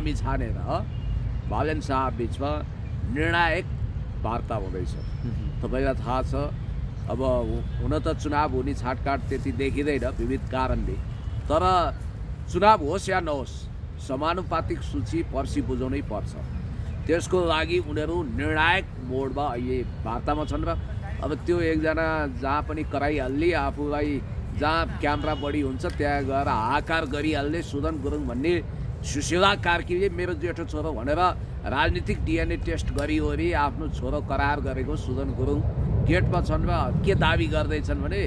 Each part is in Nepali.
लामिछाने र बालेन शाह बिचमा निर्णायक वार्ता हुँदैछ। तपाईँलाई थाहा छ अब हुन त चुनाव हुने छाटकाट त्यति देखिँदैन विविध कारणले, तर चुनाव होस् या नहोस् समानुपातिक सूची पर्सि बुझाउनै पर्छ। त्यसको लागि उनीहरू निर्णायक मोडमा अहिले वार्तामा छन् र अब त्यो एकजना जहाँ पनि कराइहाल्ने, आफूलाई जहाँ क्यामेरा बढी हुन्छ त्यहाँ गएर हाहाकार गरिहाल्ने सुदन गुरुङ भन्ने सुशीला कार्कीले मेरो जेठो छोरो भनेर राजनीतिक डिएनए टेस्ट गरिवरी आफ्नो छोरो करार गरेको सुदन गुरुङ गेटमा छन् र के दाबी गर्दैछन् भने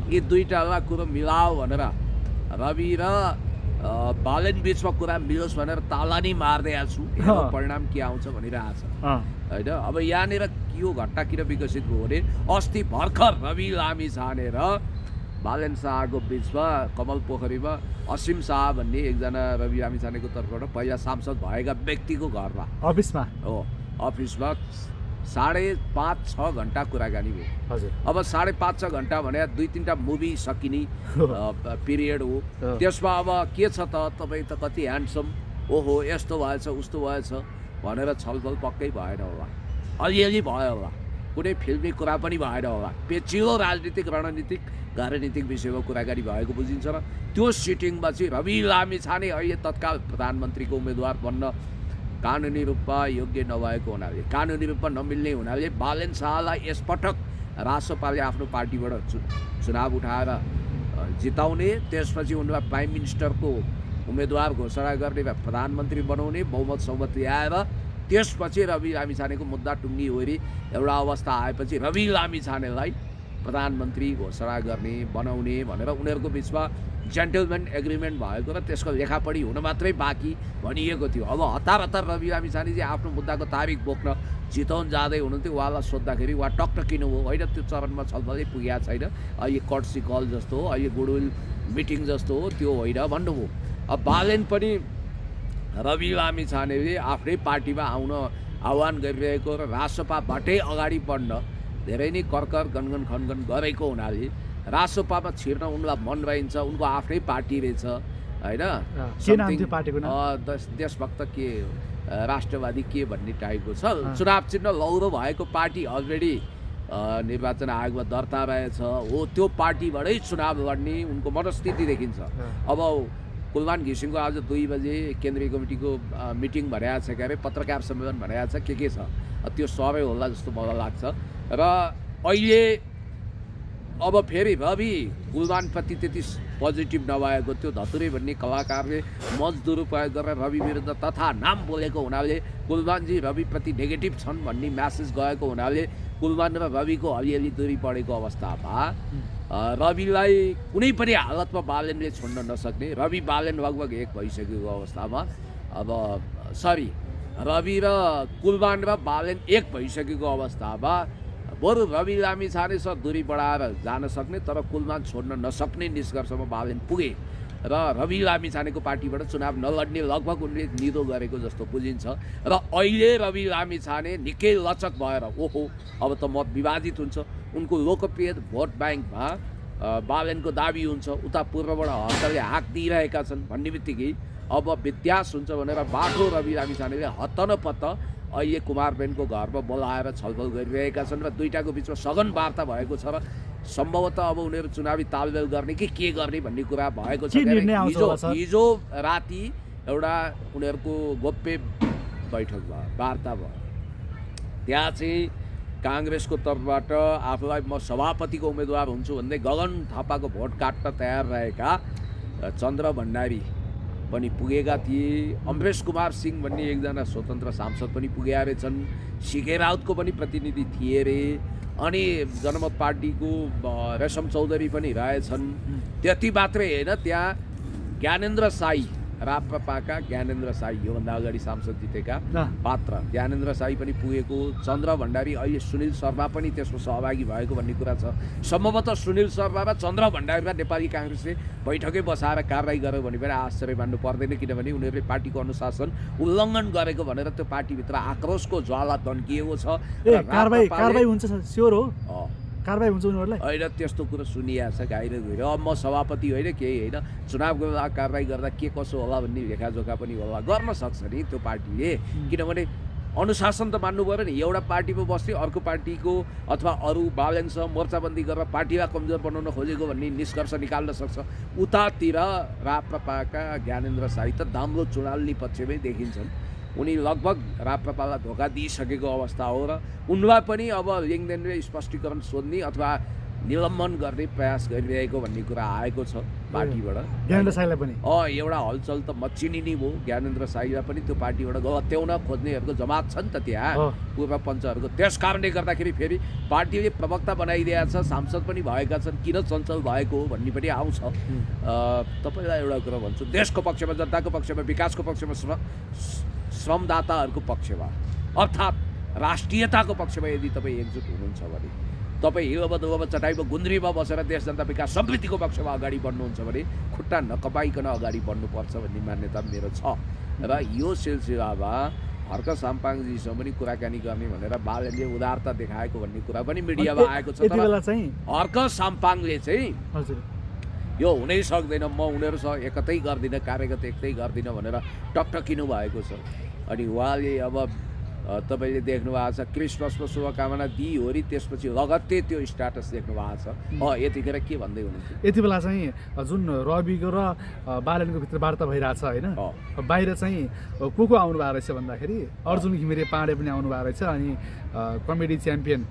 यी दुईवटा कुरो मिलाओ भनेर रवि र बालेन बिचमा कुरा मिलोस् भनेर ताला नै मार्दै छु, परिणाम के आउँछ भनिरहेछ होइन। अब यहाँनिर यो घटना किन विकसित भयो भने अस्ति भर्खर रवि लामिछाने र बालेन शाहको बिचमा कमल पोखरीमा असीम शाह भन्ने एकजना रवि लामिछानेको तर्फबाट पहिला सांसद भएका व्यक्तिको घरमा अफिसमा 5.5-6 घन्टा कुराकानी भयो। हजुर, अब 5.5-6 घन्टा भने 2-3टा मुभी सकिने पिरियड हो। त्यसमा अब के छ त तपाईँ त कति ह्यान्डसम, ओहो यस्तो भएछ उस्तो भएछ भनेर छलफल पक्कै भएन होला, अलिअलि भयो होला, कुनै फिल्मी कुरा पनि भएन होला, पेचिलो राजनीतिक राजनीतिक विषयमा कुराकानी भएको बुझिन्छ र त्यो सिटिङमा चाहिँ रवि लामिछाने अहिले तत्काल प्रधानमन्त्रीको उम्मेदवार बन्न कानुनी रूपमा योग्य नभएको हुनाले, कानुनी रूपमा नमिल्ने हुनाले बालेन शाहलाई यसपटक रासपाले आफ्नो पार्टीबाट चुनाव उठाएर जिताउने, त्यसपछि उनलाई प्राइम मिनिस्टरको उम्मेदवार घोषणा गर्ने र प्रधानमन्त्री बनाउने बहुमत ल्याएर त्यसपछि रवि लामिछानेको मुद्दा टुङ्गिवरी एउटा अवस्था आएपछि रवि लामिछानेलाई प्रधानमन्त्री घोषणा गर्ने बनाउने भनेर उनीहरूको बिचमा जेन्टलमेन एग्रिमेन्ट भएको र त्यसको लेखापढी हुन मात्रै बाँकी भनिएको थियो। अब हतार रवि लामिछाने चाहिँ आफ्नो मुद्दाको तारिक बोक्न चितवन जाँदै हुनुहुन्थ्यो, उहाँलाई सोद्धाखेरि उहाँ टक्क किन हो होइन, त्यो चरणमा छलफलै पुगेको छैन, अहिले कर्टसी कल जस्तो हो, अहिले गुडविल मिटिङ जस्तो हो, त्यो होइन भन्नुभयो। अब बालेन पनि रवि लामिछानेले आफ्नै पार्टीमा आउन आह्वान गरिरहेको र रासपाबाटै अगाडि बढ्न धेरै नै करकर गनगन खनगन गरेको हुनाले रासपामा छिर्न उनलाई मन रहन्छ, उनको आफ्नै पार्टी रहेछ होइन, देशभक्त के राष्ट्रवादी के भन्ने टाइपको छ, चुनाव चिन्ह लौरो भएको पार्टी अलरेडी निर्वाचन आयोगमा दर्ता रहेछ हो, त्यो पार्टीबाटै चुनाव लड्ने उनको मनस्थिति देखिन्छ। अब कुलमान घिसिङको आज 2 बजे केन्द्रीय कमिटीको मिटिङ भनेको छ, के अरे पत्रकार सम्मेलन भनेको छ, के छ त्यो सबै होला जस्तो मलाई लाग्छ। र अहिले अब फेरि रवि कुलमानप्रति त्यति पोजिटिभ नभएको त्यो धतुरे भन्ने कलाकारले मञ्च दुरुपयोग गरेर रवि विरुद्ध तथा नाम बोलेको हुनाले कुलमानजी रविप्रति नेगेटिभ छन् भन्ने म्यासेज गएको हुनाले कुलमान र रविको अलिअलि दूरी पढेको अवस्थामा रविलाई कुनै पनि हालतमा बालेनले छोड्न नसक्ने, रवि बालेन लगभग एक भइसकेको अवस्थामा अब रवि र कुलमान र बालेन एक भइसकेको अवस्थामा बरु रवि लामिछानेसँग दूरी बढाएर जान सक्ने तर कुलमान छोड्न नसक्ने निष्कर्षमा बालेन पुगे र रवि लामिछानेको पार्टीबाट चुनाव नलड्ने लगभग उनले निदो गरेको जस्तो बुझिन्छ। र अहिले रवि लामिछाने निकै लचक भएर ओहो अब त मत विभाजित हुन्छ, उनको लोकप्रिय भोट ब्याङ्कमा बालेनको दाबी हुन्छ, उता पूर्वबाट हस्ताले हाक दिइरहेका छन् भन्ने बित्तिकै अब व्यत्यास हुन्छ भनेर बाटो रवि लामिछानेले हत्तनपत्त अहिले कुमारबेनको घरमा बोलाएर छलफल गरिरहेका छन् र दुईटाको बिचमा सघन वार्ता भएको छ र सम्भवतः अब उनीहरू चुनावी तालमेल गर्ने कि के गर्ने भन्ने कुरा भएको छ। हिजो राति एउटा उनीहरूको गोप्य बैठक भयो, वार्ता भयो, त्यहाँ चाहिँ काङ्ग्रेसको तर्फबाट आफूलाई म सभापतिको उम्मेदवार हुन्छु भन्दै गगन थापाको भोट काट्न तयार रहेका चन्द्र भण्डारी पनि पुगेका थिए, अमरेश कुमार सिंह भन्ने एकजना स्वतन्त्र सांसद पनि पुगेका रहेछन्, सिके राउतको पनि प्रतिनिधि थिए रे, अनि जनमत पार्टीको रेशम चौधरी पनि रहेछन्। त्यति मात्रै होइन, त्यहाँ ज्ञानेन्द्र साई राप्रपाका ज्ञानेन्द्र साई योभन्दा अगाडि सांसद जितेका पात्र ज्ञानेन्द्र साई पनि पुगेको, चन्द्र भण्डारी अहिले सुनिल शर्मा पनि त्यसमा सहभागी भएको भन्ने कुरा छ। सम्भवतः सुनिल शर्मा र चन्द्र भण्डारीमा नेपाली काङ्ग्रेसले बैठकै बसाएर कारवाही गर्यो भने पनि आश्चर्य मान्नु पर्दैन, किनभने उनीहरूले पार्टीको अनुशासन उल्लङ्घन गरेको भनेर त्यो पार्टीभित्र आक्रोशको ज्वाला दन्किएको छ। कारवाही हुन्छ स्योर हो, कारबाही हुन्छ उनीहरूलाई? होइन त्यस्तो कुरो सुनिएको छ गाइर गएर। अब म सभापति होइन केही होइन, चुनावको बेला कारबाही गर्दा के कसो होला भन्ने लेखाजोखा पनि होला, गर्न सक्छ नि त्यो पार्टीले। किनभने अनुशासन त मान्नु पऱ्यो नि। एउटा पार्टीमा बस्ने अर्को पार्टीको अथवा अरू बालनसँग मोर्चाबन्दी गरेर पार्टीलाई कमजोर बनाउन खोजेको भन्ने निष्कर्ष निकाल्न सक्छ। उतातिर राप्रपाका ज्ञानेन्द्र साई त दाम्रो चुडाल्ने पक्षमै देखिन्छन्। उनी लगभग राप्रपालाई धोका दिइसकेको अवस्था हो र उनलाई पनि अब लेनदेनले स्पष्टीकरण सोध्ने अथवा निलम्बन गर्ने प्रयास गरिरहेको भन्ने कुरा आएको छ पार्टीबाट। ज्ञानेन्द्र साईलाई पनि एउटा हलचल त मचिनी नै भयो। ज्ञानेन्द्र साईलाई पनि त्यो पार्टीबाट गत्याउन खोज्नेहरूको जमात छ नि त त्यहाँ पूर्व पञ्चहरूको। त्यस कारणले गर्दाखेरि फेरि पार्टीले प्रवक्ता बनाइदिएको छ, सांसद पनि भएका छन्, किन चञ्चल भएको हो भन्ने पनि आउँछ। तपाईँलाई एउटा कुरा भन्छु, देशको पक्षमा, जनताको पक्षमा, विकासको पक्षमा, श्रमदाताहरूको पक्षमा अर्थात् राष्ट्रियताको पक्षमा यदि तपाईँ एकजुट हुनुहुन्छ भने, तपाईँ हिलोबा चटाइमा गुन्द्रीमा बसेर देश जनता विकास समृद्धिको पक्षमा अगाडि बढ्नुहुन्छ भने खुट्टा नकपाइकन अगाडि बढ्नुपर्छ भन्ने मान्यता मेरो छ। र यो सिलसिलामा हर्क साम्पाङजीसँग पनि कुराकानी गर्ने भनेर बालनले उदारता देखाएको भन्ने कुरा पनि मिडियामा आएको छ। हर्क साम्पाङले चाहिँ यो हुनै सक्दैन, म उनीहरूसँग एकतै गर्दिनँ, कार्यगत एकतै गर्दिनँ भनेर टकटकिनु भएको छ। अनि उहाँले अब तपाईँले देख्नु भएको छ क्रिसमसको शुभकामना दिइहोरी त्यसपछि लगत्तै त्यो स्ट्याटस देख्नु भएको छ। यतिखेर के भन्दै हुनुहुन्थ्यो? यति बेला चाहिँ जुन रविको र बालनको भित्र वार्ता भइरहेछ होइन, बाहिर चाहिँ को आउनु भएको रहेछ भन्दाखेरि अर्जुन घिमिरे पाँडे पनि आउनु भएको रहेछ। अनि कमेडी च्याम्पियन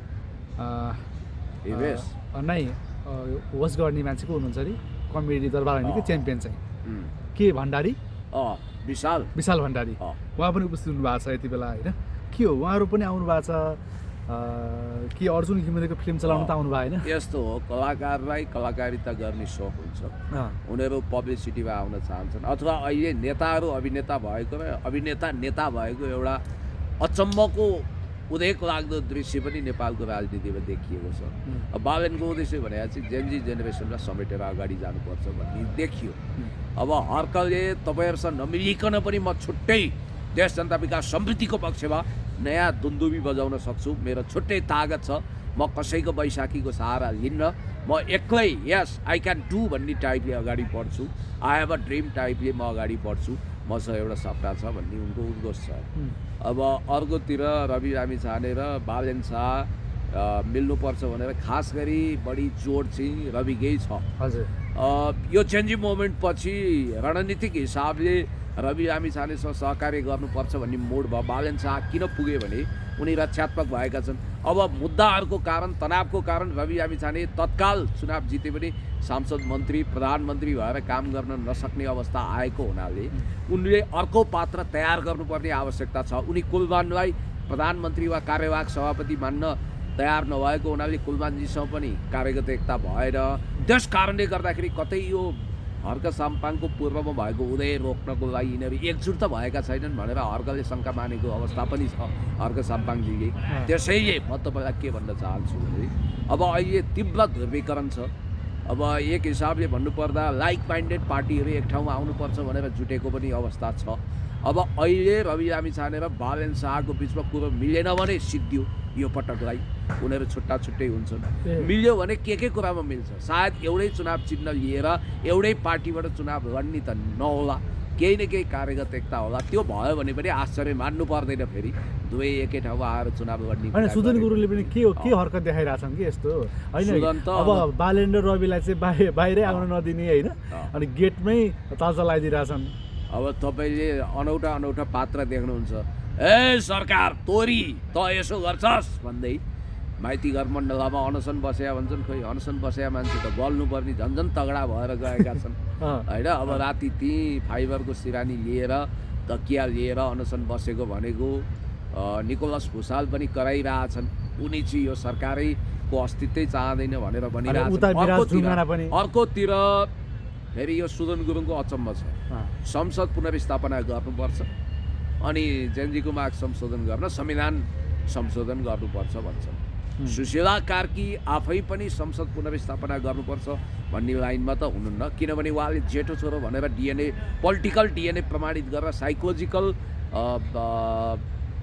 नै होस्ट गर्ने मान्छे को हुनुहुन्छ अरे कमेडी दरबार होइन कि च्याम्पियन चाहिँ के भण्डारी, विशाल भण्डारी, उहाँ पनि उपस्थित हुनुभएको छ यति बेला होइन। के हो उहाँहरू पनि आउनु भएको छ कि अर्जुन घिमिरेको फिल्म चलाउनु त आउनु भएन? यस्तो हो, कलाकारलाई कलाकारिता गर्ने सोख हुन्छ, उनीहरू पब्लिसिटीमा आउन चाहन्छन्। अथवा अहिले नेताहरू अभिनेता भएको र अभिनेता नेता भएको एउटा अचम्मको उदेक लाग्दो दृश्य पनि नेपालको राजनीतिमा देखिएको छ। बालनको उद्देश्य भनेको चाहिँ जेनजी जेनेरेसनलाई समेटेर अगाडि जानुपर्छ भन्ने देखियो। अब हर्कले तपाईँहरूसँग नमिलिकन पनि म छुट्टै देश जनता विकास समृद्धिको पक्षमा नयाँ दुन्दुबी बजाउन सक्छु, मेरो छुट्टै तागत छ, म कसैको बैशाखीको सहारा लिन्न, म एक्लै यस आई क्यान डु भन्ने टाइपले अगाडि बढ्छु, आई हेभ अ ड्रिम टाइपले म अगाडि बढ्छु, मसँग एउटा सपना छ भन्ने उनको उद्घोष छ। अब अर्कोतिर रवि लामिछाने र बालेन शाह मिल्नुपर्छ भनेर खास गरी बढी जोड चाहिँ रविकै छ। हजुर, यो चेन्जिङ मोमेन्ट पछि रणनीतिक हिसाबले रवि लामिछानेसँग सहकार्य गर्नुपर्छ भन्ने मोड भयो। बालेन शाह किन पुगे भने उनी रक्षात्मक भएका छन्। अब मुद्दाहरूको कारण, तनावको कारण रवि लामिछाने तत्काल चुनाव जिते पनि सांसद, मन्त्री, प्रधानमन्त्री भएर काम गर्न नसक्ने अवस्था आएको हुनाले उनले अर्को पात्र तयार गर्नुपर्ने आवश्यकता छ। उनी कुलमानलाई प्रधानमन्त्री वा कार्यवाहक सभापति मान्न तयार नभएको हुनाले कुलमानजीसँग पनि कार्यगत एकता भएर त्यस कारणले गर्दाखेरि कतै यो हर्क साम्पाङको पूर्वमा भएको उदय रोक्नको लागि यिनीहरू एकजुट त भएका छैनन् भनेर हर्कले शङ्का मानेको अवस्था पनि छ हर्क साम्पाङजीले। त्यसैले म तपाईँलाई के भन्न चाहन्छु भने अब अहिले तीव्र ध्रुवीकरण छ। अब एक हिसाबले भन्नुपर्दा लाइक माइन्डेड पार्टीहरू एक ठाउँमा आउनुपर्छ भनेर जुटेको पनि अवस्था छ। अब अहिले रवि लामिछाने र बालेन शाहको बिचमा कुरो मिलेन भने सिद्धियो यो पटकलाई, उनीहरू छुट्टा छुट्टै हुन्छन्। मिल्यो भने के कुरामा मिल्छ, सायद एउटै चुनाव चिन्ह लिएर एउटै पार्टीबाट चुनाव लड्ने त नहोला, केही न केही कार्यगत एकता होला। त्यो भयो भने पनि आश्चर्य मान्नु पर्दैन, फेरि दुवै एकै ठाउँमा आएर चुनाव लड्ने। होइन, सुदन गुरुङले पनि के हरकत देखाइरहेछन् कि यस्तो होइन, अब बालेन र रविलाई चाहिँ बाहिरै आउन नदिने होइन, अनि गेटमै ताल चलाइदिइरहेछन्। अब तपाईँले अनौठा पात्र देख्नुहुन्छ, ए सरकार तोरी त यसो गर्छस् भन्दै माइती घर मण्डलामा अनसन बस्या भन्छन्। खोइ अनसन बस्या मान्छे त बल्नुपर्ने झन्झन तगडा भएर गएका छन् होइन। अब राति त्यहीँ फाइबरको सिरानी लिएर तकिया लिएर अनसन बसेको भनेको निकोलस भुसाल पनि कराइरहेछन्। उनी चाहिँ यो सरकारैको अस्तित्वै चाहँदैन भनेर भनिरहेछन्। अर्कोतिर फेरि यो सुदन गुरुङको अचम्म छ, संसद पुनर्स्थापना गर्नुपर्छ अनि जेनजीको माग संशोधन गर्न संविधान संशोधन गर्नुपर्छ भन्छन्। सुशीला कार्की आफै पनि संसद पुनर्स्थापना गर्नुपर्छ भन्ने लाइनमा त हुनुहुन्न, किनभने उहाँले जेठो छोरो भनेर पोलिटिकल डिएनए प्रमाणित गरेर साइकोलोजिकल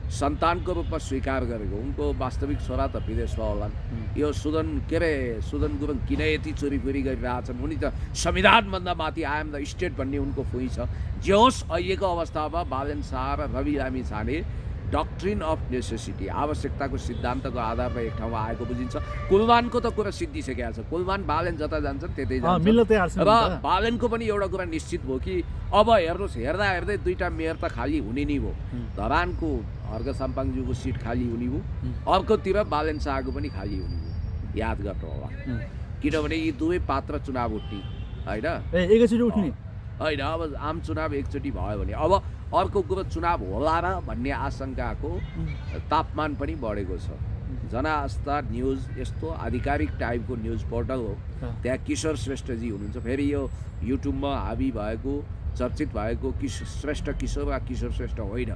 सन्तानको रूपमा स्वीकार गरेको। उनको वास्तविक छोरा त विदेशमा होलान्। यो सुदन गुरुङ किन यति चोरीफोरी गरिरहेछन्? उनी त संविधानभन्दा माथि आइ एम द स्टेट भन्ने उनको खुइ छ। जे होस्, अहिलेको अवस्थामा बालेन शाह र रवि लामी छाने डक्ट्रिन अफ नेसेसिटी, आवश्यकताको सिद्धान्तको आधारमा एक ठाउँमा आएको बुझिन्छ। कुलवानको त कुरा सिद्धिसकेको छ। कुलवान बालेन जता जान्छन् त्यतै जान्छ। र बालेनको पनि एउटा कुरा निश्चित भयो कि अब हेर्नुहोस्, हेर्दै दुईवटा मेयर त खाली हुने नै भयो। धरानको हर्क साम्पाङज्यूको सिट खाली हुने भयो, अर्कोतिर बालेन शाहको पनि खाली हुने भयो। याद गर्नु होला, किनभने यी दुवै पात्र चुनाव उठ्ने होइन, एकैचोटि उठ्ने होइन। अब आम चुनाव एकचोटि भयो भने अब अर्को कुरो चुनाव होला र भन्ने आशंकाको तापमान पनि बढेको छ। जनआस्था न्युज यस्तो आधिकारिक टाइपको न्युज पोर्टल हो, त्यहाँ किशोर श्रेष्ठजी हुनुहुन्छ। फेरि यो युट्युबमा हाबी भएको चर्चित भएको किशोर वा किशोर श्रेष्ठ होइन,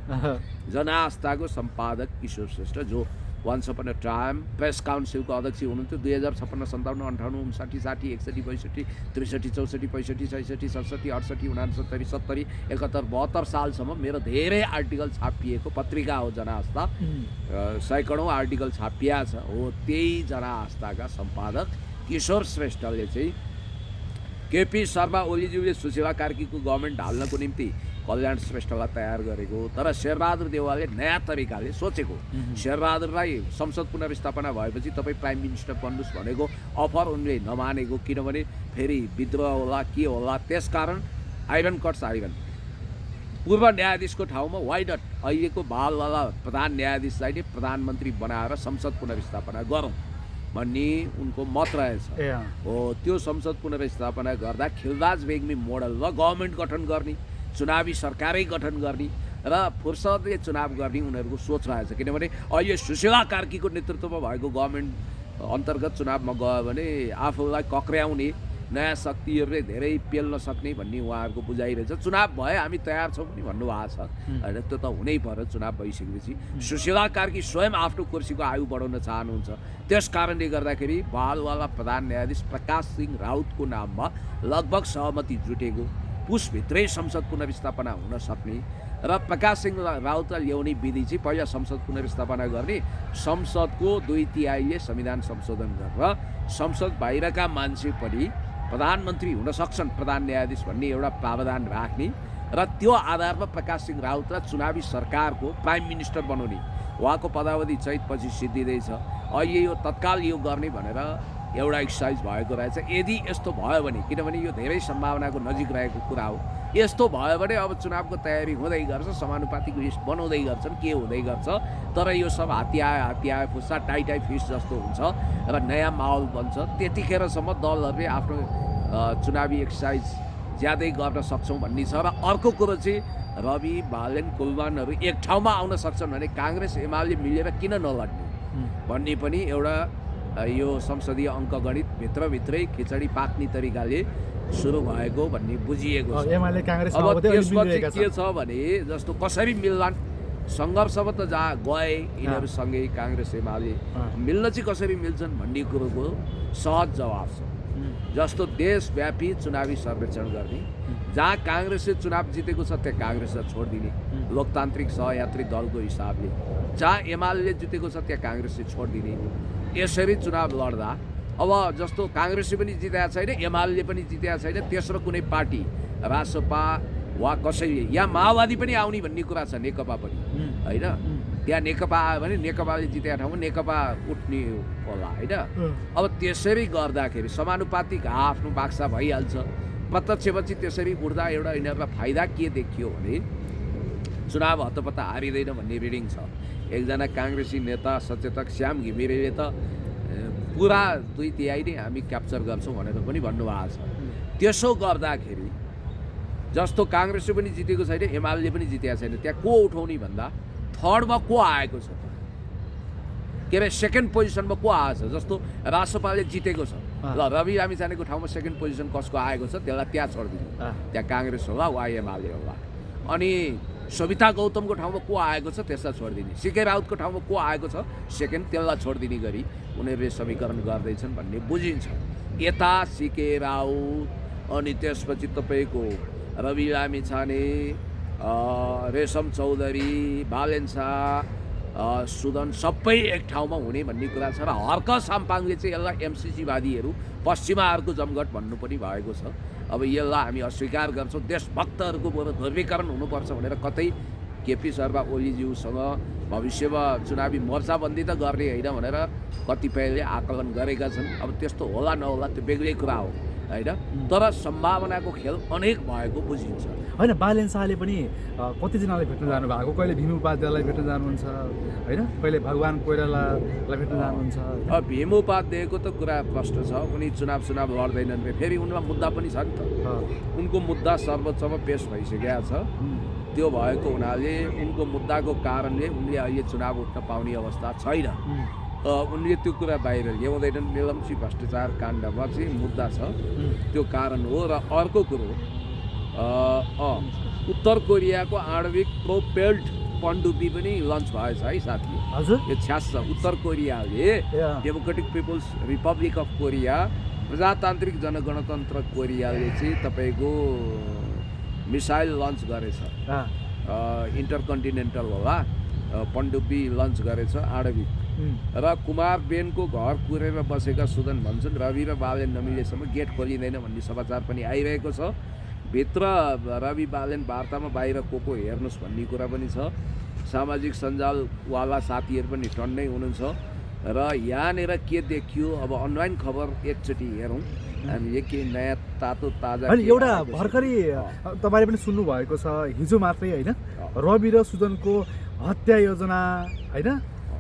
जनआस्थाको सम्पादक किशोर श्रेष्ठ, जो once upon a time press काउन्सिलको अध्यक्ष हुनुहुन्थ्यो। 2056, 57, 58, 59, 60, 61, 62, 63, 64, 65, 66, 67, 68, 69, 70, 71, 72 सालसम्म मेरो धेरै आर्टिकल छापिएको पत्रिका हो जनआस्था। सैकडौँ आर्टिकल छापिया छ। हो त्यही जनआस्थाका सम्पादक किशोर श्रेष्ठले चाहिँ केपी शर्मा ओलीज्यूले सुशीला कार्कीको गभर्मेन्ट ढाल्नको निम्ति कल्याण श्रेष्ठलाई तयार गरेको, तर शेरबहादुर देउवाले नयाँ तरिकाले सोचेको। शेरबहादुरलाई संसद पुनर्स्थापना भएपछि तपाईँ प्राइम मिनिस्टर बन्नुहोस् भनेको अफर उनले नमानेको, किनभने फेरि विद्रोह होला के होला। त्यसकारण आइरन कट्स आइरन, पूर्व न्यायाधीशको ठाउँमा वाइ नट अहिलेको बालवाला प्रधान न्यायाधीशलाई नै प्रधानमन्त्री बनाएर संसद पुनर्स्थापना गरौँ भन्ने उनको मत रहेछ। हो त्यो संसद पुनर्स्थापना गर्दा खिलराज बेगमी मोडलमा गभर्मेन्ट गठन गर्ने, चुनावी सरकारै गठन गर्ने र फुर्सदले चुनाव गर्ने उनीहरूको सोच रहेछ। किनभने अहिले सुशीला कार्कीको नेतृत्वमा भएको गभर्मेन्ट अन्तर्गत चुनावमा गयो भने आफूलाई कक्र्याउने नयाँ शक्तिहरूले धेरै पेल्न सक्ने भन्ने उहाँहरूको बुझाइ रहेछ। चुनाव भए हामी तयार छौँ पनि भन्नुभएको छ होइन, त्यो त हुनै पर्यो। चुनाव भइसकेपछि सुशीला कार्की स्वयं आफ्नो कुर्सीको आयु बढाउन चाहनुहुन्छ। त्यस कारणले गर्दाखेरि बालवाला प्रधान न्यायाधीश प्रकाश सिंह राउतको नाममा लगभग सहमति जुटेको, पुसभित्रै संसद पुनर्स्थापना हुन सक्ने र प्रकाश सिंह राउतलाई ल्याउने विधि चाहिँ पहिला संसद पुनर्स्थापना गर्ने, संसदको 2/3 संविधान संशोधन गरेर संसद बाहिरका मान्छे पनि प्रधानमन्त्री हुन सक्छन् प्रधान न्यायाधीश भन्ने एउटा प्रावधान राख्ने र त्यो आधारमा प्रकाश सिंह राउतलाई चुनावी सरकारको प्राइम मिनिस्टर बनाउने। उहाँको पदावधि चैतपछि सिद्धिँदैछ। अहिले यो तत्काल यो गर्ने भनेर एउटा एक्सर्साइज भएको रहेछ। यदि यस्तो भयो भने, किनभने यो धेरै सम्भावनाको नजिक रहेको कुरा हो, यस्तो भयो भने अब चुनावको तयारी हुँदै गर्छ, समानुपातिक लिस्ट बनाउँदै गर्छन्, के हुँदै गर्छ। तर यो सब हात्ती फुस्सा टाइ फिस जस्तो हुन्छ र नयाँ माहौल बन्छ। त्यतिखेरसम्म दलहरूले आफ्नो चुनावी एक्सर्साइज ज्यादै गर्न सक्छौँ भन्ने छ। र अर्को कुरो चाहिँ रवि बालेन कुलवानहरू एक ठाउँमा आउन सक्छन् भने काङ्ग्रेस एमाले मिलेर किन नलड्ने भन्ने पनि एउटा यो संसदीय अङ्कगणित भित्रभित्रै खिचडी पाक्ने तरिकाले सुरु भएको भन्ने बुझिएको छ। अब त्यसपछि के छ भने जस्तो कसरी मिल्लान्, सङ्घर्षमा त जहाँ गए यिनीहरूसँगै काङ्ग्रेस एमाले मिल्न चाहिँ कसरी मिल्छन् भन्ने कुरोको सहज जवाब छ। जस्तो देशव्यापी चुनावी सर्वेक्षण गर्ने, जहाँ काङ्ग्रेसले चुनाव जितेको छ त्यहाँ काङ्ग्रेसलाई छोडिदिने लोकतान्त्रिक सहयात्री दलको हिसाबले, जहाँ एमाले जितेको छ त्यहाँ काङ्ग्रेसले छोडिदिने। यसरी चुनाव लड्दा अब जस्तो काङ्ग्रेसले पनि जितेको छैन, एमाले पनि जितेको छैन, तेस्रो कुनै पार्टी रासपा वा कसैले या माओवादी पनि आउने भन्ने कुरा छ, नेकपा पनि होइन। त्यहाँ नेकपा आयो भने नेकपाले जितेको ठाउँमा नेकपा उठ्ने होला होइन। अब त्यसरी गर्दाखेरि समानुपातिक आफ्नो बाक्सा भइहाल्छ। प्रत्यक्षपछि त्यसरी उठ्दा एउटा यिनीहरूलाई फाइदा के देखियो भने चुनाव हतपत्त हारिँदैन भन्ने रिडिङ छ। एकजना काङ्ग्रेसी नेता सचेतक श्याम घिमिरेले त पुरा 2/3 नै हामी क्याप्चर गर्छौँ भनेर पनि भन्नुभएको छ। त्यसो गर्दाखेरि जस्तो काङ्ग्रेसले पनि जितेको छैन, एमाले पनि जितेको छैन, त्यहाँ को उठाउने भन्दा थर्डमा को आएको छ, के अरे सेकेन्ड पोजिसनमा को आएको छ। जस्तो रासपाले जितेको छ, ल रवि लामिछानेको ठाउँमा सेकेन्ड पोजिसन कसको आएको छ त्यसलाई त्यहाँ छोडिदिनु, त्यहाँ काङ्ग्रेस होला वा एमाले होला। अनि सविता गौतमको ठाउँमा को आएको छ त्यसलाई छोडिदिने, सिके राउतको ठाउँमा को आएको छ सेकेन्ड त्यसलाई छोडिदिने गरी उनीहरूले समीकरण गर्दैछन् भन्ने बुझिन्छ। यता सिके राउत अनि त्यसपछि तपाईँको रवि लामिछाने, रेशम चौधरी, बालेन शाह सुदन सबै एक ठाउँमा हुने भन्ने कुरा छ र हर्क साम्पाङले चाहिँ यसलाई एमसिसीवादीहरू पश्चिमाहरूको जमघट भन्नु पनि भएको छ। अब यसलाई हामी अस्वीकार गर्छौँ। देशभक्तहरूको ध्रुवीकरण हुनुपर्छ भनेर कतै केपी शर्मा ओलीज्यूसँग भविष्यमा चुनावी मोर्चाबन्दी त गर्ने होइन भनेर कतिपयले आकलन गरेका छन्। अब त्यस्तो होला नहोला त्यो बेग्लै कुरा हो होइन, तर सम्भावनाको खेल अनेक भएको बुझिन्छ। होइन, बालेन शाहले पनि कतिजनालाई भेट्न जानुभएको, कहिले भीम उपाध्यायलाई भेट्न जानुहुन्छ होइन, कहिले भगवान कोइरालालाई भेट्न जानुहुन्छ। भीम उपाध्यायको त कुरा प्रश्न छ, उनी चुनाव लड्दैनन् रे, फेरि उनमा मुद्दा पनि छ नि त। उनको मुद्दा सर्वोच्चमा पेश भइसकेका छ। त्यो भएको हुनाले उनको मुद्दाको कारणले उनले अहिले चुनाव उठ्न पाउने अवस्था छैन। उनले त्यो कुरा बाहिर ल्याउँदैनन्। मेलम्ची भ्रष्टाचार काण्डमा चाहिँ मुद्दा छ, त्यो कारण हो। र अर्को कुरो उत्तर कोरियाको आणविक प्रोपेल्ड पनडुब्बी पनि लन्च भएछ है साथी। हजुर, यो छ्यास उत्तर कोरियाले democratic people's republic of Korea, प्रजातान्त्रिक जनगणतन्त्र कोरियाले चाहिँ तपाईँको मिसाइल लन्च गरेछ। इन्टरकन्टिनेन्टल होला पनडुब्बी लन्च गरेछ आणविक। र कुमार बेनको घर कुरेर बसेका सुदन भन्छन् रवि र बालेन नमिलेसम्म गेट खोलिँदैन भन्ने समाचार पनि आइरहेको छ। भित्र रवि बालेन वार्तामा बाहिर को हेर्नुहोस् भन्ने कुरा पनि छ। सामाजिक सञ्जालवाला साथीहरू पनि टन्नै हुनुहुन्छ। र यहाँनिर के देखियो, अब अनलाइन खबर एकचोटि हेरौँ हामीले, के नयाँ तातो ताजा। एउटा भर्खरै तपाईँले पनि सुन्नुभएको छ, हिजो मात्रै होइन, रवि र सुदनको हत्या योजना होइन,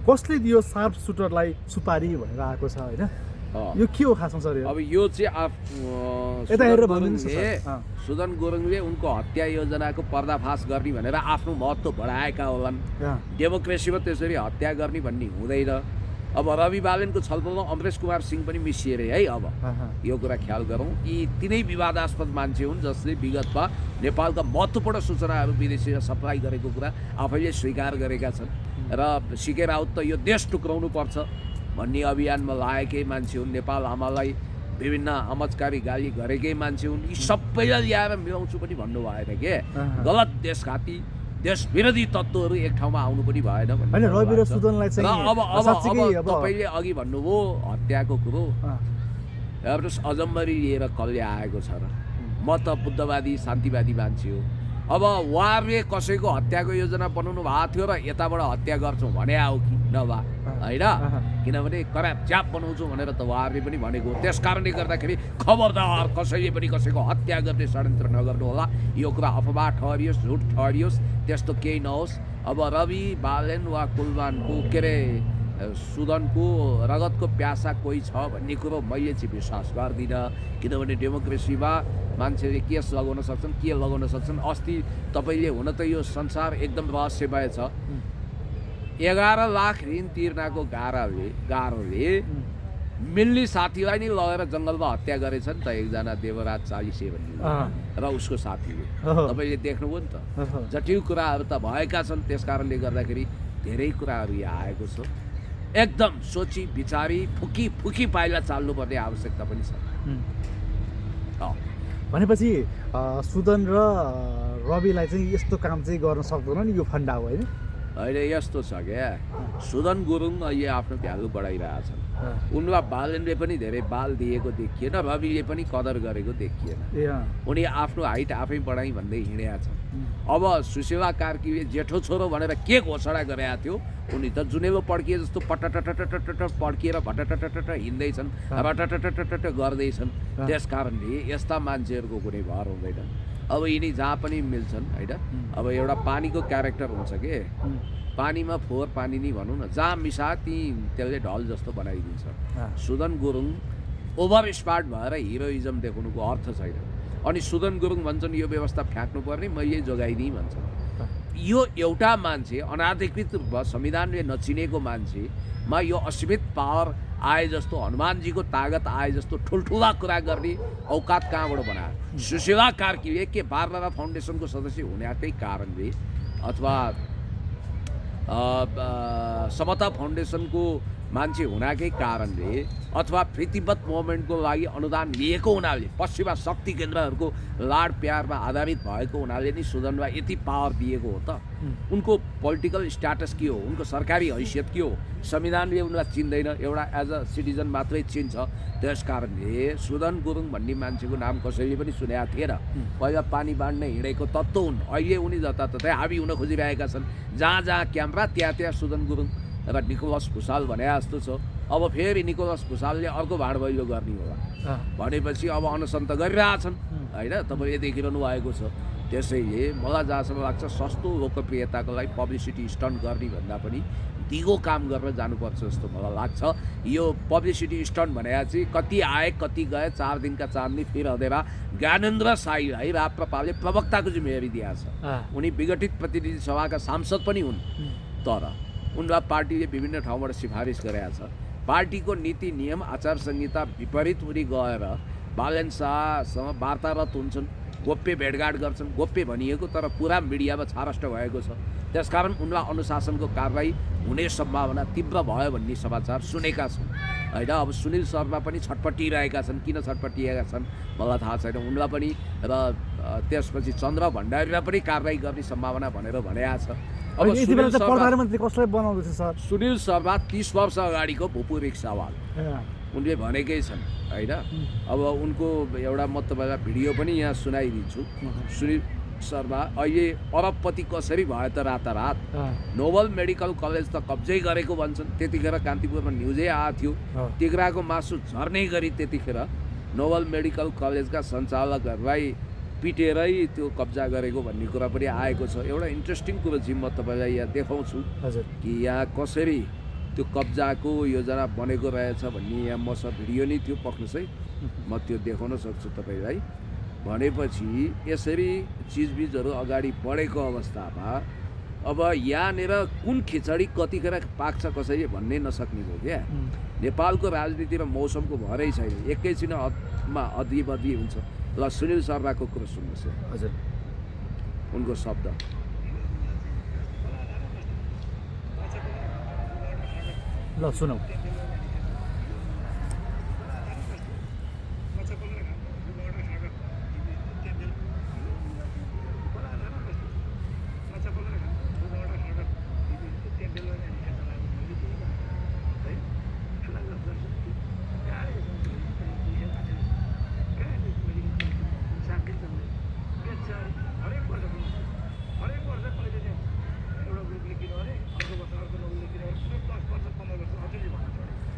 कसले दियो सार्प सुटरलाई सुपारी भनेर आएको छ होइन। यो के हो खासमा सर? अब यो चाहिँ सुदन गुरुङले उनको हत्या योजनाको पर्दाफास गर्ने भनेर आफ्नो महत्त्व बढाएका होलान्। डेमोक्रेसीमा त्यसरी हत्या गर्ने भन्ने हुँदैन। अब रवि बालेनको छलफलमा अमरेश कुमार सिंह पनि मिसिए रे है। अब यो कुरा ख्याल गरौँ, यी तिनै विवादास्पद मान्छे हुन् जसले विगतमा नेपालका महत्त्वपूर्ण सूचनाहरू विदेशीमा सप्लाई गरेको कुरा आफैले स्वीकार गरेका छन्। र सिके राउत त यो देश टुक्राउनु पर्छ भन्ने अभियानमा लागेकै मान्छे हुन्। नेपाल आमालाई विभिन्न आमजकारी गाली गरेकै मान्छे हुन्। यी सबैलाई ल्याएर मिलाउँछु पनि भन्नु भएन के। गलत देशघाती देश विरोधी तत्त्वहरू एक ठाउँमा आउनु पनि भएन भन्ने रवि र सुदनलाई चाहिँ। अब तपाईँले अघि भन्नुभयो हत्याको कुरो, हेर्नुहोस् अजम्बरी लिएर कसले आएको छ र? म त बुद्धवादी शान्तिवादी मान्छे हो। अब उहाँहरूले कसैको हत्याको योजना बनाउनु भएको थियो र यताबाट हत्या गर्छौँ भने आऊ कि नभए होइन, किनभने कराप च्याप बनाउँछौँ भनेर त उहाँहरूले पनि भनेको। त्यस कारणले गर्दाखेरि खबरदार कसैले पनि कसैको हत्या गर्ने षड्यन्त्र नगर्नु होला। यो कुरा अफवाह ठहरियोस्, झुट ठहरियोस्, त्यस्तो केही नहोस्। अब रवि बालेन वा कुलमानको के अरे सुदनको रगतको प्यासा कोही छ भन्ने कुरो मैले चाहिँ विश्वास गर्दिनँ। किनभने डेमोक्रेसीमा मान्छेले केस लगाउन सक्छन्, के लगाउन सक्छन्। अस्ति तपाईँले हुन त यो संसार एकदम रहस्यमय छ। 11 लाख ऋण तिर्नाको गाह्रोले मिल्ने साथीलाई नै लगेर जङ्गलमा हत्या गरेछ नि त एकजना देवराज चालिसे भन्ने र उसको साथीले। तपाईँले देख्नुभयो नि त। जटिल कुराहरू त भएका छन्। त्यस कारणले गर्दाखेरि धेरै कुराहरू यहाँ आएको छ। एकदम सोची विचारी फुकी पाइला चाल्नुपर्ने आवश्यकता पनि छ। भनेपछि सुदन र रविलाई चाहिँ यस्तो काम चाहिँ गर्न सक्दैन नि, यो फन्डा हो होइन? होइन, यस्तो छ क्या, सुदन गुरुङ अहिले आफ्नो भ्यालु बढाइरहेछन्। उनलाई बालेनले पनि धेरै बाल दिएको देखिएन, रविले पनि कदर गरेको देखिएन। उनी आफ्नो हाइट आफै बढाइ भन्दै हिँडेका छन्। अब सुशीला कार्कीले जेठो छोरो भनेर के घोषणा गरेका थियो, उनी त जुनेलो पड्किए जस्तो पटटटटटट पड्किएर भटटटटट हिँड्दैछन्, रटटटटट गर्दैछन्। त्यस कारणले यस्ता मान्छेहरूको कुनै भर हुँदैन। अब यिनी जहाँ पनि मिल्छन् होइन। अब एउटा पानीको क्यारेक्टर हुन्छ के, पानीमा फोहोर पानी नै भनौँ न, जहाँ मिसा त्यहीँ त्यसले ढल जस्तो बनाइदिन्छ। सुदन गुरुङ ओभर स्मार्ट भएर हिरोइजम देखाउनुको अर्थ छैन। अनि सुदन गुरुङ भन्छन् यो व्यवस्था फ्याँक्नुपर्ने, मैले जोगाइदिएँ भन्छन्। यो एउटा मान्छे अनाधिकृत संविधानले नचिनेको मान्छेमा यो असीमित पावर आए जस्तो, हनुमानजीको तागत आए जस्तो ठुल्ठुला कुरा गर्ने औकात कहाँबाट बनायो? सुशीला कार्कीले के बारलारा फाउन्डेसनको सदस्य हुनेकै कारणले अथवा समता फाउन्डेसनको मान्छे हुनाकै कारणले अथवा प्रीतिबद्ध मोभमेन्टको लागि अनुदान लिएको हुनाले पश्चिमा शक्ति केन्द्रहरूको लाड प्यारमा आधारित भएको हुनाले नि सुदनलाई यति पावर दिएको हो त। उनको पोलिटिकल स्ट्याटस के हो, उनको सरकारी हैसियत के हो, संविधानले उनलाई चिन्दैन, एउटा एज अ सिटिजन मात्रै चिन्छ। त्यस कारणले सुदन गुरुङ भन्ने मान्छेको नाम कसैले पनि सुनेका थिएन। पहिला पानी बाँड्न हिँडेको तत्त्व हुन्, अहिले उनी जताततै हाबी हुन खोजिरहेका छन्। जहाँ जहाँ क्यामेरा त्यहाँ सुदन गुरुङ र निकोलस भुसाल भने जस्तो छ। अब फेरि निकोलस भुसालले अर्को भाँडभैलो गर्ने होला भनेपछि अब अनसन त गरिरहेछन् होइन, तपाईँले देखिरहनु भएको छ। त्यसैले मलाई जहाँसम्म लाग्छ सस्तो लोकप्रियताको लागि पब्लिसिटी स्टन्ट गर्ने भन्दा पनि दिगो काम गरेर जानुपर्छ जस्तो मलाई लाग्छ। यो पब्लिसिटी स्टन्ट भने चाहिँ कति आए कति गए, 4 दिनका चाँदनी फिर हँदेरा ज्ञानेन्द्र साईलाई राप्रपाले प्रवक्ताको जिम्मेवारी दिएको छ। उनी विघटित प्रतिनिधि सभाका सांसद पनि हुन्, तर उनलाई पार्टीले विभिन्न ठाउँबाट सिफारिस गरेका छ। पार्टीको नीति नियम आचार संहिता विपरीत उनी गएर बालन शाहसँग वार्तारत हुन्छन्, गोप्य भेटघाट गर्छन्। गोप्य भनिएको तर पुरा मिडियामा छारष्ट भएको छ। त्यसकारण उनलाई अनुशासनको कारबाही हुने सम्भावना तीव्र भयो भन्ने समाचार सुनेका छौँ होइन। अब सुनिल शर्मा पनि छटपटिरहेका छन्, किन छटपटिएका छन् मलाई थाहा छैन। उनलाई पनि र त्यसपछि चन्द्र भण्डारीलाई पनि कारबाही गर्ने सम्भावना भनेर भनेको छ। अब प्रधानमन्त्री कसलाई बनाउँदैछ सर? सुनिल शर्मा 30 वर्ष अगाडिको भूपू रिक्सावाल उनले भनेकै छन् होइन। अब उनको एउटा म तपाईँलाई भिडियो पनि यहाँ सुनाइदिन्छु। सुनिल शर्मा अहिले अरबपति कसरी भयो त रातारात, नोबल मेडिकल कलेज त कब्जै गरेको भन्छन्। त्यतिखेर कान्तिपुरमा न्युजै आएको थियो, तिग्राको मासु झर्ने गरी त्यतिखेर नोबल मेडिकल कलेजका सञ्चालकहरूलाई पिटेरै त्यो कब्जा गरेको भन्ने कुरा पनि आएको छ। एउटा इन्ट्रेस्टिङ कुरो चाहिँ म तपाईँलाई यहाँ देखाउँछु कि यहाँ कसरी त्यो कब्जाको योजना बनेको रहेछ भन्ने यहाँ मसँग भिडियो नै थियो, पक्नुहोस् है, म त्यो देखाउन सक्छु तपाईँलाई। भनेपछि यसरी चिजबिजहरू अगाडि बढेको अवस्थामा अब यहाँनिर कुन खिचडी कतिखेर पाक्छ कसैले भन्नै नसक्ने भयो क्या। नेपालको राजनीति र मौसमको भरै छैन, एकैछिनमा अदली बदली हुन्छ। ल सुनिल शर्माको कुरो सुन्नुहोस् हजुर, उनको शब्द। ल सुनौ।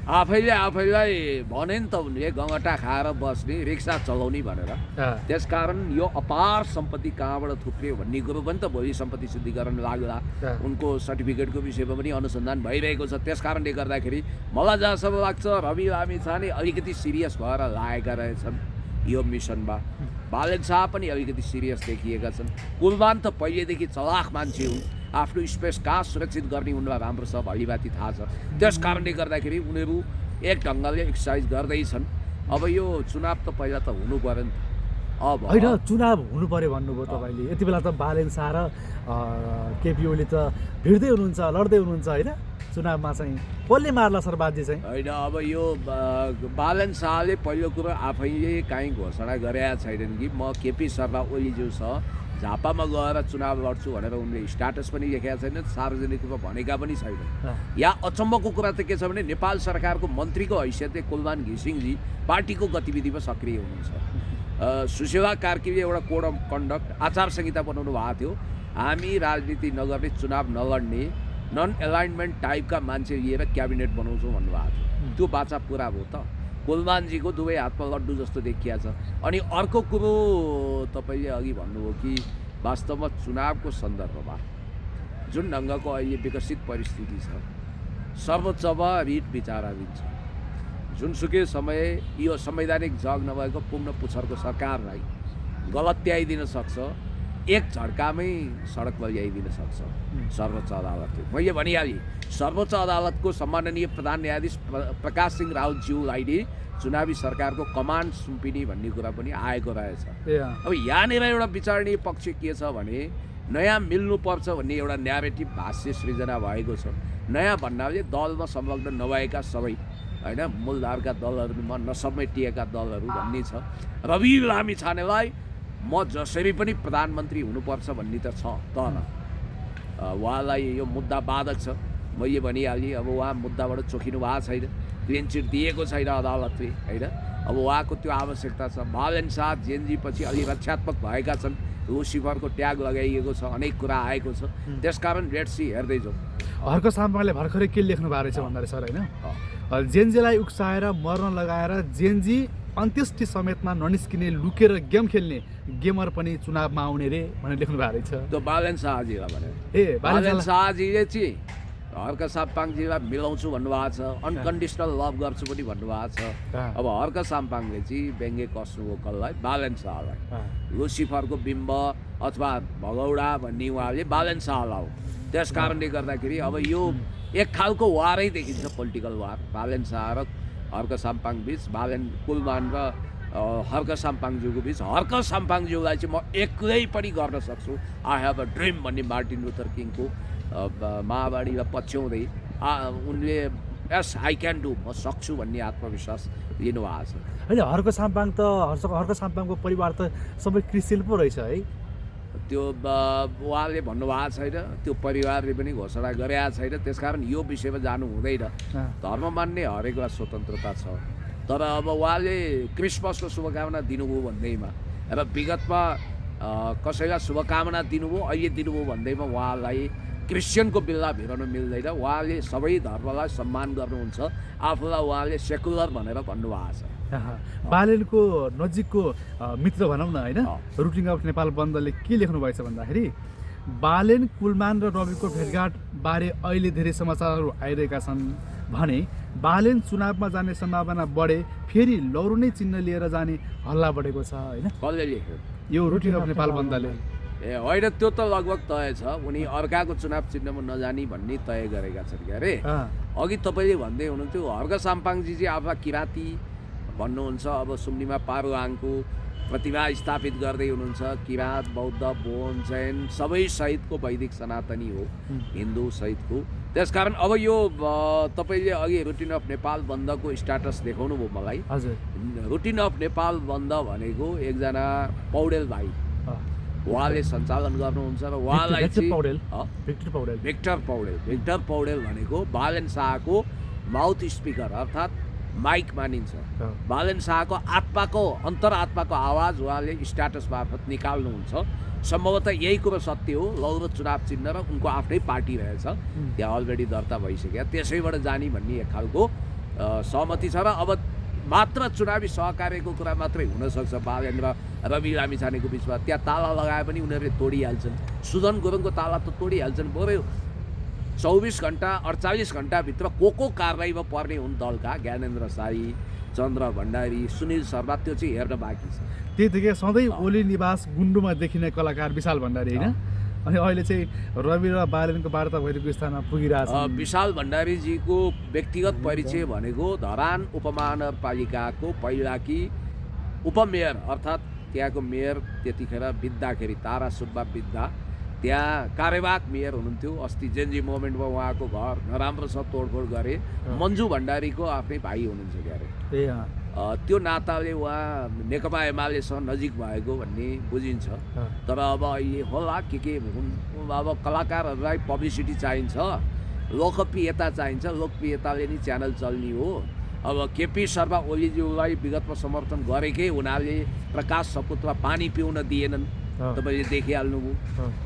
आफैलाई भने नि त उनले गङ्गटा खाएर बस्ने, रिक्सा चलाउने भनेर। त्यसकारण यो अपार सम्पत्ति कहाँबाट थुप्रियो भन्ने कुरो पनि त भोलि सम्पत्ति शुद्धिकरण लाग्ला, उनको सर्टिफिकेटको विषयमा पनि अनुसन्धान भइरहेको छ। त्यस कारणले गर्दाखेरि मलाई जहाँसम्म लाग्छ रवि लामिछाने अलिकति सिरियस भएर लागेका रहेछन् यो मिसनमा। बालन शाह पनि अलिकति सिरियस देखिएका छन्। कुलमान त पहिलेदेखि चलाख मान्छे हुन्, आफ्नो स्पेस कहाँ सुरक्षित गर्ने उनलाई राम्रो छ भलिभाती थाहा छ। त्यस कारणले गर्दाखेरि उनीहरू एक ढङ्गले एक्सर्साइज गर्दैछन्। अब यो चुनाव त पहिला त हुनु पर्यो नि त। अब होइन चुनाव हुनु पर्यो भन्नुभयो तपाईँले, यति बेला त बालन शाह र केपी ओली त भिड्दै हुनुहुन्छ, लड्दै हुनुहुन्छ होइन। चुनावमा चाहिँ कसले मार्ला सर बाजी चाहिँ होइन। अब यो बालन शाहले पहिलो कुरो आफैले काहीँ घोषणा गरेका छैनन् कि म केपी शर्मा ओलीज्यू छ झापामा गएर चुनाव लड्छु भनेर उनले स्ट्याटस पनि लेखेका छैनन्, सार्वजनिक रूपमा भनेका पनि छैनन्। या अचम्मको कुरा चाहिँ के छ भने नेपाल सरकारको मन्त्रीको हैसियतले कुलमान घिसिङजी पार्टीको गतिविधिमा सक्रिय हुनुहुन्छ। सुशीला कार्कीले एउटा कोड अफ कन्डक्ट आचार संहिता बनाउनु भएको थियो, हामी राजनीति नगर्ने, चुनाव नलड्ने, नन एलाइनमेन्ट टाइपका मान्छे लिएर क्याबिनेट बनाउँछौँ भन्नुभएको थियो। त्यो बाचा पुरा भयो त। कुलमानजीको दुवै हातमा लड्डु जस्तो देखिया छ। अनि अर्को कुरो तपाईँले अघि भन्नुभयो कि वास्तवमा चुनावको सन्दर्भमा जुन ढङ्गको अहिले विकसित परिस्थिति छ, सर्वोच्चमा रिट विचाराधीन छ। जुनसुकै समय यो संवैधानिक जग नभएको पुग्न पुच्छरको सरकारलाई गलत्याइदिन सक्छ, एक झड्कामै सडकमा ल्याइदिन सक्छ सर्वोच्च अदालतले। मैले भनिहालेँ सर्वोच्च अदालतको सम्माननीय प्रधान न्यायाधीश प्रकाश सिंह राउतज्यूलाई नै चुनावी सरकारको कमान्ड सुम्पिने भन्ने कुरा पनि आएको रहेछ। अब यहाँनिर एउटा विचारणीय पक्ष के छ भने नयाँ मिल्नुपर्छ भन्ने एउटा न्यारेटिभ भाष्य सृजना भएको छ। नयाँ भन्नाले दलमा संलग्न नभएका सबै होइन मूलधारका दलहरूमा नसमेटिएका दलहरू भन्ने छ। रवि लामिछानेलाई म जसरी पनि प्रधानमन्त्री हुनुपर्छ भन्ने त छ, तर उहाँलाई यो मुद्दा बाधक छ। मैले भनिहालेँ, अब उहाँ मुद्दाबाट चोखिनु भएको छैन, क्लिन चिट दिएको छैन अदालतले होइन। अब उहाँको त्यो आवश्यकता छ। बालन शाह जेएनजी पछि अलि रक्षात्मक भएका छन्, लुसिफरको ट्याग लगाइएको छ, अनेक कुरा आएको छ। त्यसकारण रेड सी हेर्दै जाउँ। हर्क साम्पाङले भर्खरै के लेख्नु भएको रहेछ भन्दा सर होइन, जेएनजीलाई उक्साएर मर्न लगाएर जेएनजी अन्त्येष्टि समेतमा ननिस्किने, लुकेर गेम खेल्ने गेमर पनि चुनावमा आउने रे भनेर लेख्नु भएको रहेछ। त्यो बालन शाहजीलाई भने बालन शाहजीले चाहिँ हर्क साम्पाङजीलाई मिलाउँछु भन्नुभएको छ, अनकन्डिसनल लभ गर्छु पनि भन्नुभएको छ। अब हर्क साम्पाङले चाहिँ व्यङ्ग्य कस्नुभयो कसलाई? बालन शाहलाई। लुसिफरको बिम्ब अथवा भगौडा भन्ने उहाँले बालन शाहलाई हो। त्यस कारणले गर्दाखेरि अब यो एक खालको वारै देखिन्छ, पोलिटिकल वार बालन शाह र हर्क साम्पाङ बिच, बालन कुलमान र हर्क साम्पाङज्यूको बिच। हर्क साम्पाङज्यूलाई चाहिँ म एक्लै पनि गर्न सक्छु, आई हेभ अ ड्रिम भन्ने मार्टिन लुथर किङको माओवादीलाई पछ्याउँदै उनले यस आई क्यान डु, म सक्छु भन्ने आत्मविश्वास लिनुभएको छ। होइन, हर्क साम्पाङको परिवार त सबै क्रिस्चियन पो रहेछ है। त्यो उहाँले भन्नुभएको छैन, त्यो परिवारले पनि घोषणा गरेका छैन। त्यसकारण यो विषयमा जानु हुँदैन। धर्म मान्ने हरेकलाई स्वतन्त्रता छ, तर अब उहाँले क्रिसमसको शुभकामना दिनुभयो भन्दैमा र विगतमा कसैलाई शुभकामना दिनुभयो, अहिले दिनुभयो भन्दैमा उहाँलाई क्रिस्चियनको बिल्ला भिर्न मिल्दैन। उहाँले सबै धर्मलाई सम्मान गर्नुहुन्छ, आफूलाई उहाँले सेकुलर भनेर भन्नुभएको छ। बालेनको नजिकको मित्र भनौँ न होइन, रुटिङ अफ नेपाल बन्दले के लेख्नु भएछ भन्दाखेरि, बालेन कुलमान र रविको भेटघाट बारे अहिले धेरै समाचारहरू आइरहेका छन् भने बालेन चुनावमा जाने सम्भावना बढे, फेरि लौरो नै चिन्ह लिएर जाने हल्ला बढेको छ होइन। कसले लेख्यो? यो रुटिङ अफ नेपाल बन्दले। होइन, त्यो त लगभग तय छ। उनी अर्काको चुनाव चिन्हमा नजाने भन्ने तय गरेका छन् क्यारे। अघि तपाईँले भन्दै हुनुहुन्थ्यो हर्क साम्पाङजी चाहिँ आफूलाई किराँती भन्नुहुन्छ। अब सुम्निमा पारुहाङको प्रतिभा स्थापित गर्दै हुनुहुन्छ। किराँत, बौद्ध, बोन, जैन सबै सहितको वैदिक सनातनी हो, हिन्दू सहितको। त्यसकारण अब यो तपाईँले अघि रुटिन अफ नेपाल बन्दको स्ट्याटस देखाउनु भयो मलाई। हजुर, रुटिन अफ नेपाल बन्द भनेको एकजना पौडेल भाइ उहाँले सञ्चालन गर्नुहुन्छ र उहाँलाई भिक्टर पौडेल भनेको बालन शाहको माउथ स्पिकर अर्थात् माइक मानिन्छ। बालन शाहको आत्माको अन्तरात्माको आवाज उहाँले स्ट्याटस मार्फत निकाल्नुहुन्छ। सम्भवतः यही कुरो सत्य हो। लौरो चुनाव चिन्ह र उनको आफ्नै पार्टी रहेछ, त्यहाँ अलरेडी दर्ता भइसक्यो, त्यसैबाट जाने भन्ने एक खालको सहमति छ। र अब मात्र चुनावी सहकार्यको कुरा मात्रै हुनसक्छ बालेन र रवि लामिछानेको बिचमा। त्यहाँ ताला लगाए पनि उनीहरूले तोडिहाल्छन्। सुदन गुरुङको ताला त तोडिहाल्छन्। बरु 24 घन्टा 48 घन्टाभित्र को कारवाहीमा पर्ने हुन् दलका, ज्ञानेन्द्र साई, चन्द्र भण्डारी, सुनिल शर्मा, त्यो चाहिँ हेर्न बाँकी छ। त्यतिकै सधैँ ओली निवास गुन्डुमा देखिने कलाकार विशाल भण्डारी होइन, अनि अहिले चाहिँ रवि र बालेनको वार्ता भइरहेको स्थानमा पुगिरहेछ। विशाल भण्डारीजीको व्यक्तिगत परिचय भनेको धरान उपमहानगरपालिकाको पहिलाकी उपमेयर अर्थात् त्यहाँको मेयर त्यतिखेर बित्दाखेरि तारा सुब्बा बित्दा त्यहाँ कार्यवाहक मेयर हुनुहुन्थ्यो। अस्ति जेएनजी मोमेन्टमा उहाँको घर नराम्रो छ, तोडफोड गरे। मन्जु भण्डारीको आफ्नै भाइ हुनुहुन्छ क्यारे। त्यो नाताले उहाँ नेकपा एमालेसँग नजिक भएको भन्ने बुझिन्छ। तर अब अहिले होला के हुन्, अब कलाकारहरूलाई पब्लिसिटी चाहिन्छ, लोकप्रियता चाहिन्छ, लोकप्रियताले नै च्यानल चल्ने हो। अब केपी शर्मा ओलीज्यूलाई विगतमा समर्थन गरेकै हुनाले प्रकाश सपुतमा पानी पिउन दिएनन्, तपाईँले देखिहाल्नुभयो।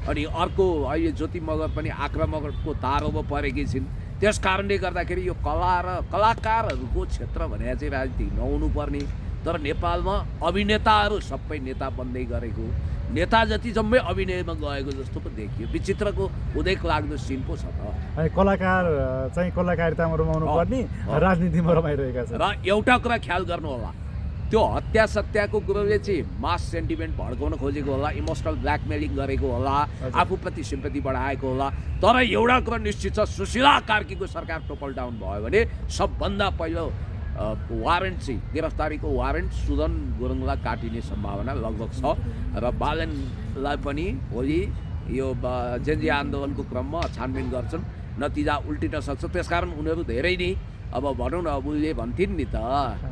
अनि अर्को अहिले ज्योति मगर पनि आक्रामकको तारोमा परेकी छिन्। त्यस कारणले गर्दाखेरि यो कला र कलाकारहरूको क्षेत्र भने चाहिँ राजनीति नहुनुपर्ने, तर नेपालमा अभिनेताहरू सबै नेता बन्दै गरेको, नेता जति जम्मै अभिनयमा गएको जस्तो पो देखियो। विचित्रको उदेक लाग्दो सिन पो छ त। कलाकार चाहिँ कलाकारितामा रमाउनु पर्ने, राजनीतिमा रमाइरहेका छन्। र एउटा कुरा ख्याल गर्नु होला, त्यो हत्या सत्याको कुरोले चाहिँ मास सेन्टिमेन्ट भड्काउन खोजेको होला, इमोसनल ब्ल्याकमेलिङ गरेको होला, आफूप्रति सिम्पथी बढाएको होला। तर एउटा कुरा निश्चित छ, सुशीला कार्कीको सरकार टोपल डाउन भयो भने सबभन्दा पहिलो वारेन्ट चाहिँ गिरफ्तारीको वारेन्ट सुदन गुरुङलाई काटिने सम्भावना लगभग छ। र बालनलाई पनि भोलि यो जेन्जी आन्दोलनको क्रममा छानबिन गर्छन्, नतिजा उल्टिन सक्छ। त्यसकारण उनीहरू धेरै नै अब भनौँ न, अब उसले भन्थिन् नि त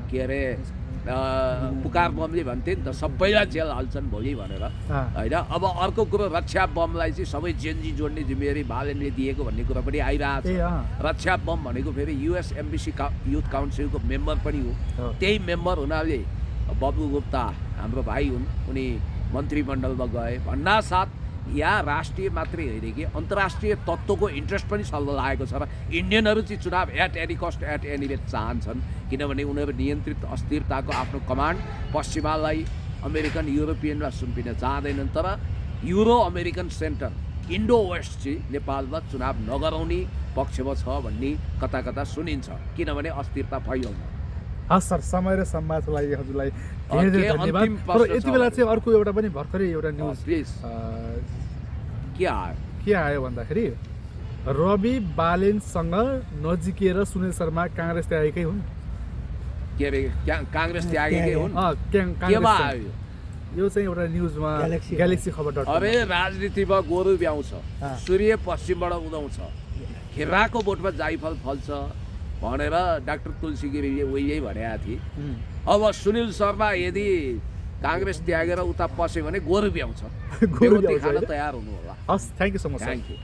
के अरे पुकार बमले भन्थे नि त सबैलाई जेल हाल्छन् भोलि भनेर होइन। अब अर्को कुरो रक्षा बमलाई चाहिँ सबै जेन्जी जोड्ने जिम्मेवारी बालेनले दिएको भन्ने कुरा पनि आइरहेको छ। रक्षा बम भनेको फेरि युएस एम्बेसी युथ काउन्सिलको मेम्बर पनि हो। त्यही मेम्बर हुनाले बबु गुप्ता हाम्रो भाइ हुन्, उनी मन्त्रीमण्डलमा गए भन्नासाथ यहाँ राष्ट्रिय मात्रै होइन कि अन्तर्राष्ट्रिय तत्त्वको इन्ट्रेस्ट पनि सल्लाह लागेको छ र इन्डियनहरू चाहिँ चुनाव at any cost at any rate चाहन्छन्, किनभने उनीहरू नियन्त्रित अस्थिरताको आफ्नो कमान्ड पश्चिमालाई अमेरिकन युरोपियनलाई सुम्पिन चाहँदैनन्। तर Euro American center Indo West चाहिँ नेपालमा चुनाव नगराउने पक्षमा छ भन्ने कता कता सुनिन्छ, किनभने अस्थिरता फैलाउन। हस् सर, समय र सम्वादको लागि हजुरलाई धेरै धेरै धन्यवाद। तर यति बेला चाहिँ अर्को एउटा पनि भर्खरै एउटा न्युज प्लिज के आयो भन्दाखेरि रवि बालेनसँग नजिकिएर सुनिल शर्मा काङ्ग्रेस त्यागेकै हुन्। के अरे काङ्ग्रेस त्यागेकै हुन्? केमा आयो यो चाहिँ एउटा न्युजमा ग्यालेक्सी खबर डट। अरे राजनीतिमा गोरु ब्याउँछ, सूर्य पश्चिमबाट उदाउँछ, खेराको बोटमा जाइफल फल्छ भनेर डाक्टर तुलसी गिरीले उहिले भनेका थिए। अब सुनिल शर्मा यदि काङ्ग्रेस त्यागेर उता पस्यो भने गोरु ब्याउँछ, खान तयार हुनु होला। हस्, thank you so much. Thank you.